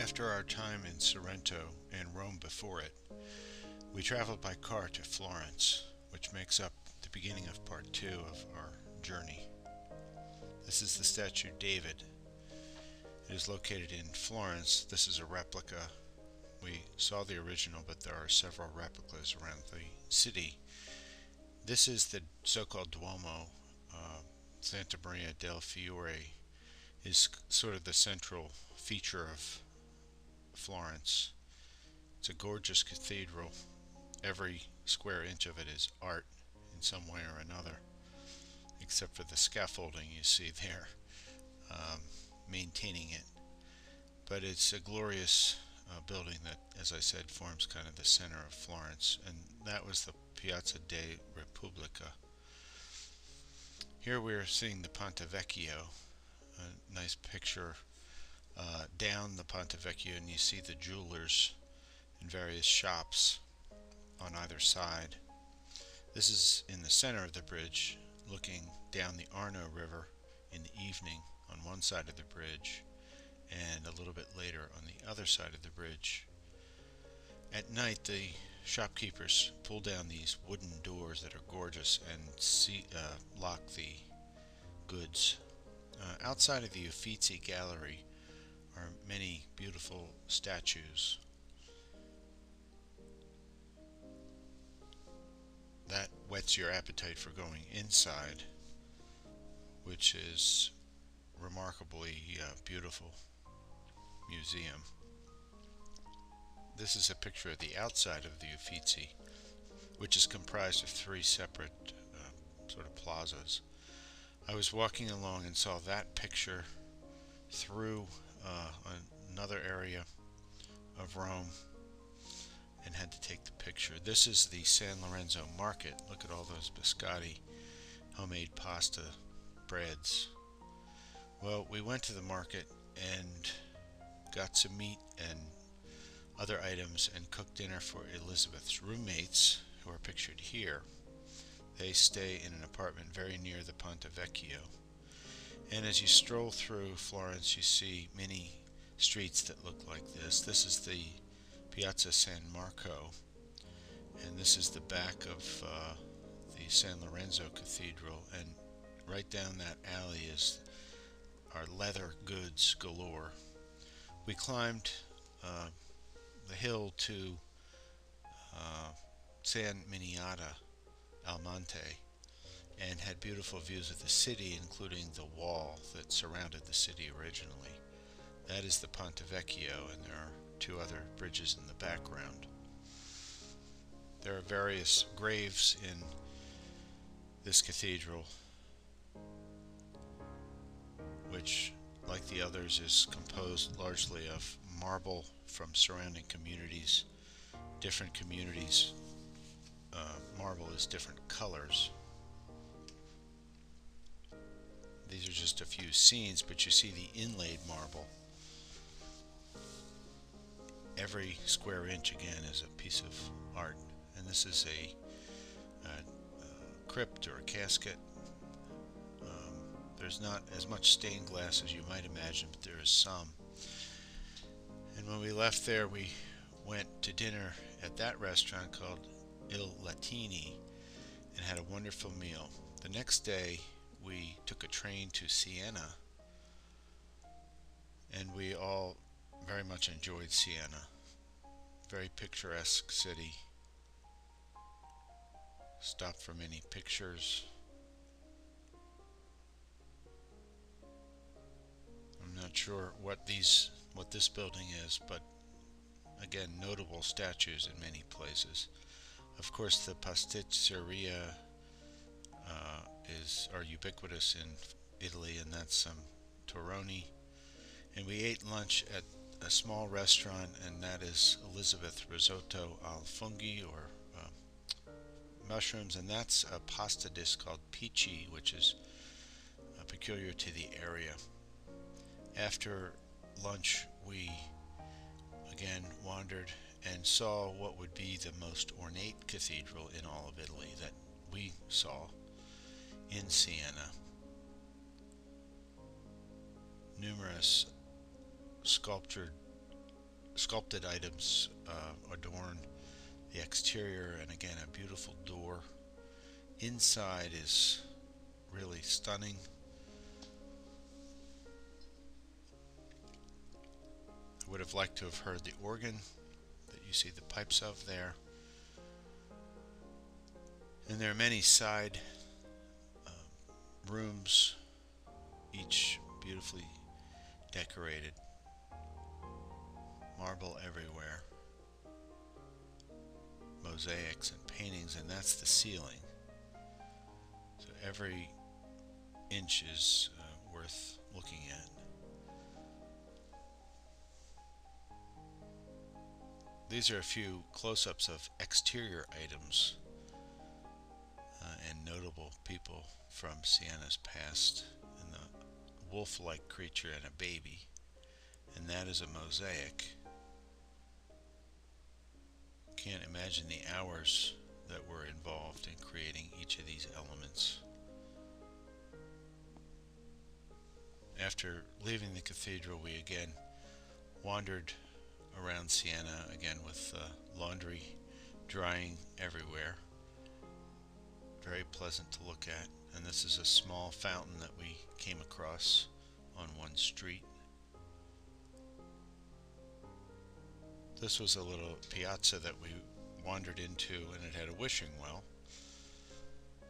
After our time in Sorrento and Rome before it, we traveled by car to Florence, which makes up the beginning of part two of our journey. This is the statue David. It is located in Florence. This is a replica. We saw the original, but there are several replicas around the city. This is the so-called Duomo. Santa Maria del Fiore is sort of the central feature of Florence. It's a gorgeous cathedral. Every square inch of it is art in some way or another, except for the scaffolding you see there, um, maintaining it. But it's a glorious building that, as I said, forms kind of the center of Florence, and that was the Piazza de Repubblica. Here we're seeing the Ponte Vecchio, a nice picture down the Ponte Vecchio, and you see the jewelers in various shops on either side. This is in the center of the bridge, looking down the Arno River in the evening on one side of the bridge, and a little bit later on the other side of the bridge. At night, the shopkeepers pull down these wooden doors that are gorgeous and lock the goods. Outside of the Uffizi Gallery are many beautiful statues. That whets your appetite for going inside, which is remarkably beautiful museum. This is a picture of the outside of the Uffizi, which is comprised of three separate sort of plazas. I was walking along and saw that picture through another area of Rome and had to take the picture. This is the San Lorenzo market. Look at all those biscotti, homemade pasta breads. Well, we went to the market and got some meat and other items and cooked dinner for Elizabeth's roommates, who are pictured here. They stay in an apartment very near the Ponte Vecchio. And as you stroll through Florence, you see many streets that look like this. This is the Piazza San Marco, and this is the back of the San Lorenzo Cathedral, and right down that alley are leather goods galore. We climbed the hill to San Miniata al Monte and had beautiful views of the city, including the wall that surrounded the city originally. That is the Ponte Vecchio, and there are two other bridges in the background. There are various graves in this cathedral, which, like the others, is composed largely of marble from surrounding communities. Different communities, marble is different colors. These are just a few scenes, but you see the inlaid marble. Every square inch, again, is a piece of art. And this is a crypt or a casket. There's not as much stained glass as you might imagine, but there is some. And when we left there, we went to dinner at that restaurant called Il Latini and had a wonderful meal. The next day, we took a train to Siena, and we all very much enjoyed Siena. Very picturesque city. Stopped for many pictures. I'm not sure what this building is, but again, notable statues in many places. Of course, the pasticceria are ubiquitous in Italy, and that's some Torroni. And we ate lunch at a small restaurant, and that is Elizabeth Risotto al Funghi, or mushrooms, and that's a pasta dish called pici, which is peculiar to the area. After lunch, we again wandered and saw what would be the most ornate cathedral in all of Italy that we saw in Siena. Numerous sculptured sculpted items adorn the exterior, and again, a beautiful door. Inside is really stunning. I would have liked to have heard the organ that you see the pipes of there. And there are many side rooms, each beautifully decorated. Marble everywhere. Mosaics and paintings, and that's the ceiling. So every inch is worth looking at. These are a few close-ups of exterior items and notable people from Siena's past, and the wolf-like creature and a baby, and that is a mosaic. Can't imagine the hours that were involved in creating each of these elements. After leaving the cathedral, we again wandered around Siena, again with laundry drying everywhere. Very pleasant to look at. And this is a small fountain that we came across on one street. This was a little piazza that we wandered into, and it had a wishing well.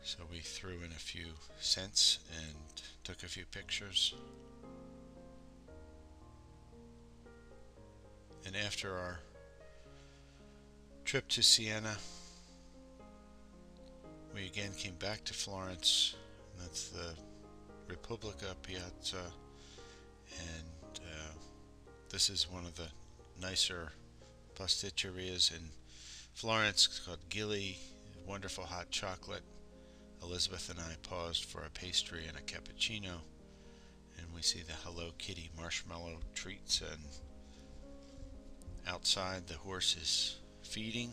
So we threw in a few cents and took a few pictures. And after our trip to Siena, we again came back to Florence. And that's the Repubblica Piazza, and this is one of the nicer pasticcerias in Florence. It's called Gilly, wonderful hot chocolate. Elizabeth and I paused for a pastry and a cappuccino, and we see the Hello Kitty marshmallow treats, and outside the horse is feeding.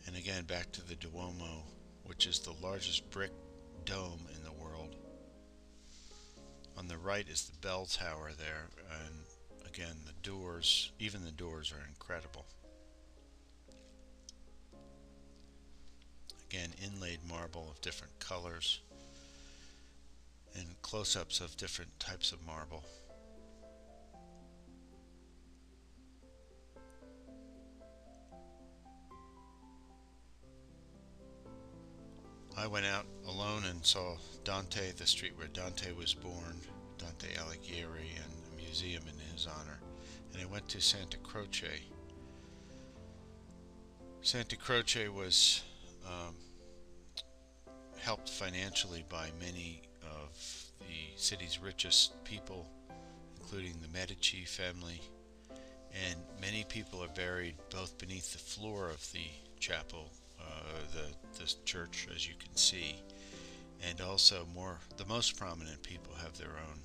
And again, back to the Duomo, which is the largest brick dome in the world. On the right is the bell tower there, and again, the doors, even the doors are incredible. Again, inlaid marble of different colors and close-ups of different types of marble. I went out alone and saw Dante, the street where Dante was born, Dante Alighieri, and a museum in his honor. And I went to Santa Croce. Santa Croce was helped financially by many of the city's richest people, including the Medici family, and many people are buried both beneath the floor of the chapel, the church, as you can see, and also the most prominent people have their own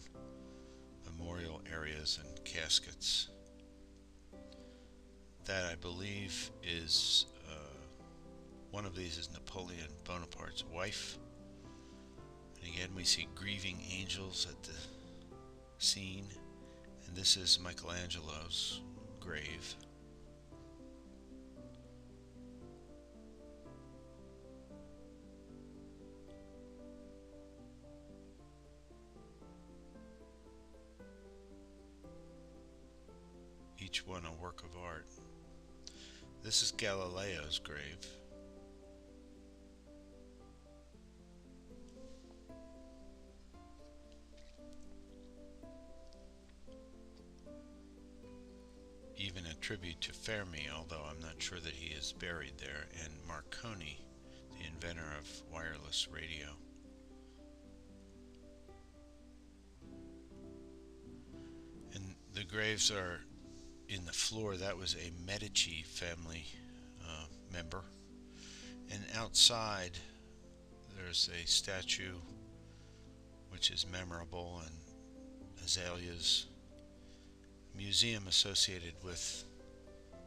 memorial areas and caskets. That, I believe, is one of these is Napoleon Bonaparte's wife. And again, we see grieving angels at the scene, and this is Michelangelo's grave. Each one a work of art. This is Galileo's grave. Even a tribute to Fermi, although I'm not sure that he is buried there, and Marconi, the inventor of wireless radio. And the graves are in the floor. That was a Medici family member. And outside there's a statue which is memorable, and azaleas. Museum associated with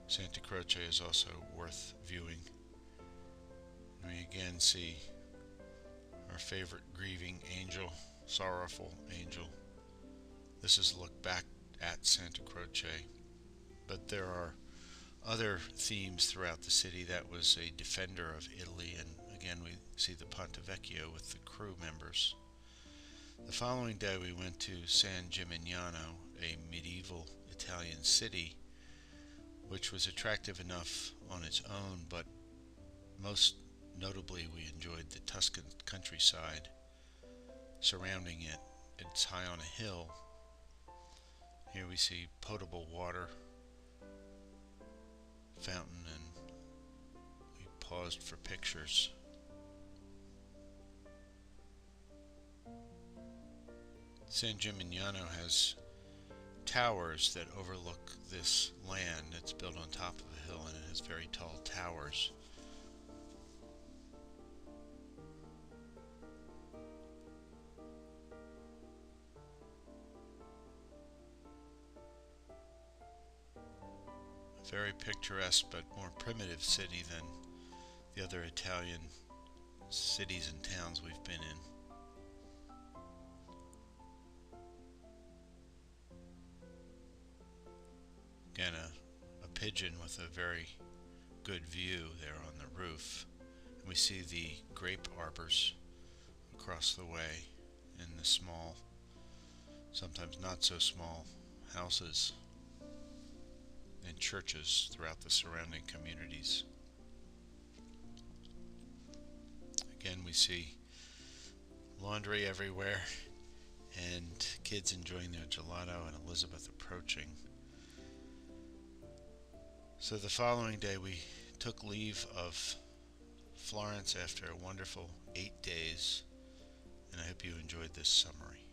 Santa Croce is also worth viewing. We again see our favorite grieving angel, sorrowful angel. This is a look back at Santa Croce. but there are other themes throughout the city. That was a defender of Italy, and again we see the Ponte Vecchio with the crew members. The following day we went to San Gimignano, a medieval Italian city, which was attractive enough on its own, but most notably we enjoyed the Tuscan countryside surrounding it. It's high on a hill. Here we see potable water fountain, and we paused for pictures. San Gimignano has towers that overlook this land. It's built on top of a hill and it has very tall towers. A very picturesque but more primitive city than the other Italian cities and towns we've been in. Again, a pigeon with a very good view there on the roof. And we see the grape arbors across the way and the small, sometimes not so small, houses and churches throughout the surrounding communities. Again, we see laundry everywhere and kids enjoying their gelato and Elizabeth approaching. So the following day we took leave of Florence after a wonderful 8 days, and I hope you enjoyed this summary.